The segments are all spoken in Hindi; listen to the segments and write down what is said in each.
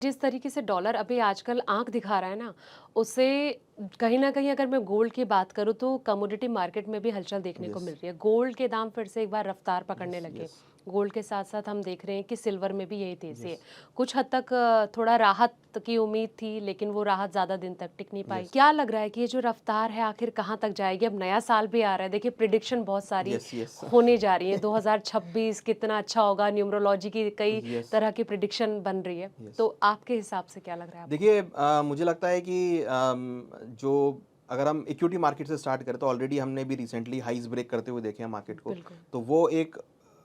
जिस तरीके से डॉलर अभी आजकल आंख दिखा रहा है ना, उससे कहीं न कहीं अगर मैं गोल्ड की बात करूँ तो कमोडिटी मार्केट में भी हलचल देखने को यस, मिल रही है। गोल्ड के दाम फिर से एक बार रफ्तार पकड़ने यस, लगे। यस, गोल्ड के साथ-साथ हम देख रहे हैं कि सिल्वर में भी यही तेज़ी है। यस, कुछ हद तक थोड़ा राहत की उम्मीद थी, लेकिन वो राहत ज़्यादा दिन तक टिक नहीं पाई। यस, क्या लग रहा है कि ये जो रफ्तार है आखिर कहाँ तक जाएगी? अब नया साल भी आ रहा है, देखिए प्रिडिक्शन बहुत सारी यस, यस, होने जा रही है। 2026 कितना अच्छा होगा, न्यूमरोलॉजी की कई यस, तरह की प्रिडिक्शन बन रही है। यस। तो आपके हिसाब से क्या लग रहा है आपको? देखिए मुझे लगता है कि जो अगर हम इक्विटी मार्केट से स्टार्ट करें तो ऑलरेडी हमने भी रिसेंटली हाईज़ ब्रेक करते हुए देखे हैं मार्केट को। बिल्कुल। तो वो एक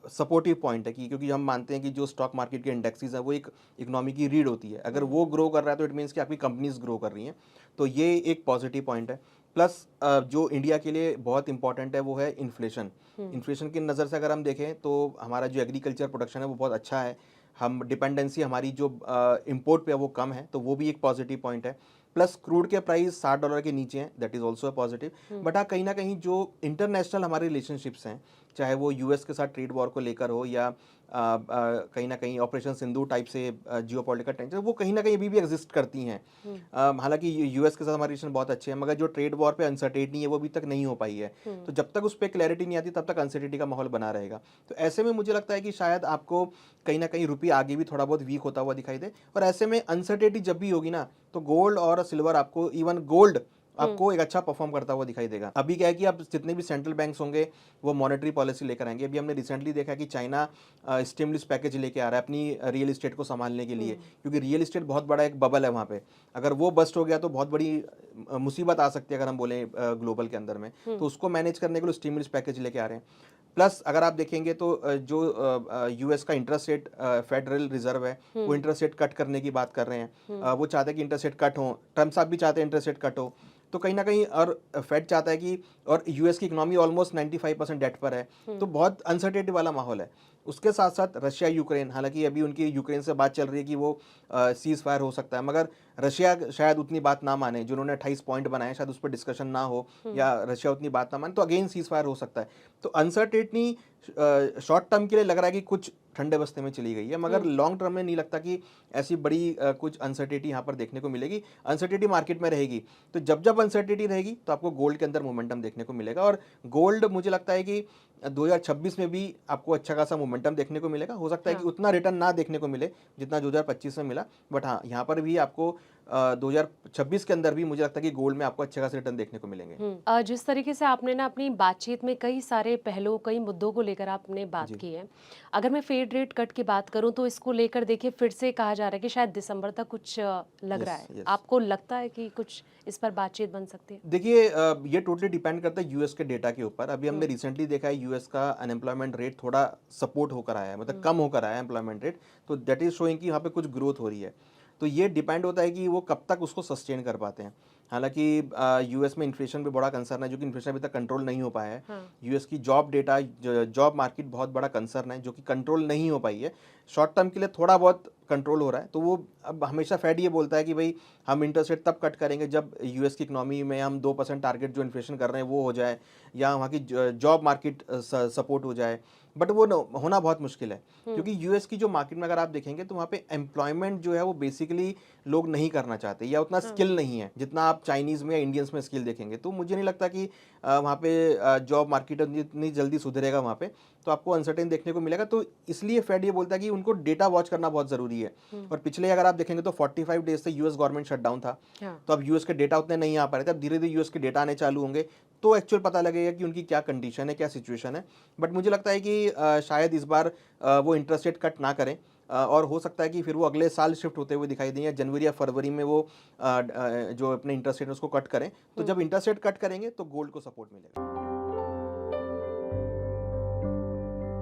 सपोर्टिव पॉइंट है कि क्योंकि हम मानते हैं कि जो स्टॉक मार्केट के इंडेक्सेस हैं वो एक इकोनॉमी की रीढ़ होती है। अगर वो हुँ, ग्रो कर रहा है तो इट मीन्स कि आपकी कंपनीज़ ग्रो कर रही हैं। तो ये एक पॉजिटिव पॉइंट है। प्लस जो इंडिया के लिए बहुत इंपॉर्टेंट है वो है इन्फ्लेशन। हुँ, इन्फ्लेशन की नज़र से अगर हम देखें तो हमारा जो एग्रीकल्चर प्रोडक्शन है वो बहुत अच्छा है। हम डिपेंडेंसी हमारी जो इम्पोर्ट पे है वो कम है, तो वो भी एक पॉजिटिव पॉइंट है। प्लस क्रूड के प्राइस $60 के नीचे हैं, that is also a positive. Hmm, but हाँ, कहीं न कहीं जो इंटरनेशनल हमारे रिलेशनशिप्स हैं, चाहे वो यूएस के साथ ट्रेड वॉर को लेकर हो या कहीं न कहीं ऑपरेशन सिंदूर टाइप से जियोपॉलिटिकल टेंशन, वो कहीं न कहीं अभी भी एक्ज़िस्ट करती हैं। हुँ, हालाँकि यूएस के साथ हमारे रिलेशन बहुत अच्छे हैं, मगर जो ट्रेड वॉर पे अनसर्टेनिटी है, वो अभी तक नहीं हो पाई है। तो हुँ। जब तक उस पे क्लैरिटी नहीं आती, तब तक अनसर्टेनिटी का माहौल बना रहेगा। तो ऐसे में मुझे लगता है कि शायद आपको कहीं न कहीं रुपया आगे भी थोड़ा बहुत वीक होता हुआ दिखाई दे और ऐसे में अनसर्टेनिटी जब भी होगी ना, तो गोल्ड और सिल्वर आपको इवन गोल्ड हुँ, आपको एक अच्छा परफ़ॉर्म करता हुआ दिखाई देगा। अभी क्या है कि अब जितने भी सेंट्रल बैंक्स होंगे, वो मॉनेटरी पॉलिसी लेकर आएँगे। अभी हमने रिसेंटली देखा है कि चाइना स्टिमुलस पैकेज लेके आ रहा है अपनी रियल एस्टेट को सँभालने के लिए, हुँ, क्योंकि रियल एस्टेट बहुत बड़ा एक बबल है वहाँ पे। अगर वो बस्ट हो गया तो बहुत बड़ी मुसीबत आ सकती है अगर हम बोलें ग्लोबल के अंदर में। हुँ, तो उसको मैनेज करने के लिए स्टिमुलस पैकेज लेके आ रहे हैं। प्लस अगर आप देखेंगे तो जो यूएस का इंटरेस्ट रेट फेडरल रिजर्व है, वो हुँ, इंटरेस्ट रेट कट करने की बात कर रहे हैं। हुँ, वो चाहते हैं कि इंटरेस्ट रेट कट हो, ट्रम्प साहब भी चाहते हैं इंटरेस्ट रेट कट हो। तो कहीं न कहीं और फेड चाहता है कि और यूएस की इकोनॉमी ऑलमोस्ट 95% डेट पर है, तो हुँ, बहुत अनसर्टेनिटी वाला माहौल है। उसके साथ-साथ रशिया, यूक्रेन, हालाँकि अभी उनकी यूक्रेन से बात चल रही है कि वो सीज़ फायर हो सकता है, मगर रशिया शायद उतनी बात ना माने, जो उन्होंने 28 पॉइंट बनाए हैं, शायद उस पे डिस्कशन ना हो हुँ, या रशिया उतनी बात ना माने, तो अगेन सीज़ फायर हो सकता है। तो अनसर्टेनिटी शॉर्ट टर्म के लिए लग रहा है कि कुछ ठंडे बस्ते में चली गई है, मगर हुँ, लॉन्ग टर्म में नहीं लगता कि ऐसी बड़ी कुछ अनसर्टेनिटी यहाँ पर देखने को मिलेगी। अनसर्टेनिटी मार्केट में रहेगी, तो जब-जब अनसर्टेनिटी रहेगी, तो आपको गोल्ड के अंदर मोमेंटम देखने को मिलेगा और गोल्ड मुझे लगता है कि 2026 में भी आपको अच्छा खासा मोमेंटम देखने को मिलेगा। हो सकता है कि हाँ। उतना रिटर्न ना देखने को मिले, जितना 2025 में मिला, बट हाँ, यहाँ पर भी आपको 2026 के अंदर भी मुझे लगता है कि गोल्ड में आपको अच्छे खासे रिटर्न देखने को मिलेंगे। हुँ। जिस तरीके से आपने ना अपनी बातचीत में कई सारे पहलुओं, कई मुद्दों को लेकर आपने बात जी। की है। अगर मैं फेड रेट कट की बात करूँ तो इसको लेकर देखिए फिर से कहा जा रहा है कि शायद दिसंबर तक कुछ लग रहा यस, है। यस। आपको लगता है कि कुछ इस पर बातचीत बन सकती है? देखिए ये टोटली डिपेंड करता है यूएस के डेटा के ऊपर। अभी हमने हुँ, रिसेंटली देखा है यूएस का अनएम्प्लॉयमेंट रेट थोड़ा सपोर्ट होकर आया है, मतलब हुँ, कम होकर आया है एम्प्लॉयमेंट रेट, तो दैट इज़ शोइंग कि यहाँ पे कुछ ग्रोथ हो रही है। तो ये डिपेंड होता है कि वो कब तक उसको सस्टेन कर पाते हैं। हालाँकि यूएस में इन्फ्लेशन पे बड़ा कंसर्न है, जो कि इन्फ्लेशन अभी तक कंट्रोल नहीं हो पाया है। हाँ। यूएस की जॉब डेटा ज जॉब मार्केट बहुत बड़ा कंसर्न है, जो कि कंट्रोल नहीं हो पाई है। शॉर्ट टर्म के लिए थोड़ा बहुत कंट्रोल हो रहा है, तो वो अब हमेशा फेड ये बोलता है कि भई हम इंटरेस्ट रेट तब कट करेंगे जब यूएस की इकोनॉमी में हम 2% टारगेट जो इन्फ्लेशन कर रहे हैं वो हो जाए या वहाँ की जॉब मार्केट सपोर्ट हो जाए। बट वो होना बहुत मुश्किल है, हुँ, क्योंकि यूएस की जो मार्केट में अगर आप देखेंगे तो वहाँ पे एम्प्लॉयमेंट जो है वो बेसिकली लोग नहीं करना चाहते या उतना हाँ। स्किल नहीं है जितना आप चाइनीज़ में या इंडियंस में स्किल देखेंगे। तो मुझे नहीं लगता कि वहाँ पे जॉब मार्केट इतनी जल्दी सुधरेगा वहाँ पे, तो आपको अनसर्टेन देखने को मिलेगा। तो इसलिए फेड ये बोलता है कि उनको डेटा वॉच करना बहुत ज़रूरी है। हुँ, और पिछले अगर आप देखेंगे तो 45 डेज़ से यूएस गवर्नमेंट शटडाउन था। हाँ। तो अब यूएस के डेटा उतने नहीं आ पा रहे थे, अब धीरे-धीरे यूएस के डेटा आने चालू होंगे, तो एक्चुअल पता लगेगा कि उनकी क्या कंडीशन है, क्या सिचुएशन है। बट मुझे लगता है कि शायद इस बार वो इंटरेस्ट रेट कट ना करें, और हो सकता है कि फिर वो अगले साल शिफ्ट होते हुए दिखाई दें या जनवरी या फरवरी में वो जो अपने इंटरेस्ट रेट है उसको कट करें। तो हुँ। जब इंटरेस्ट रेट कट करेंगे तो गोल्ड को सपोर्ट मिलेगा।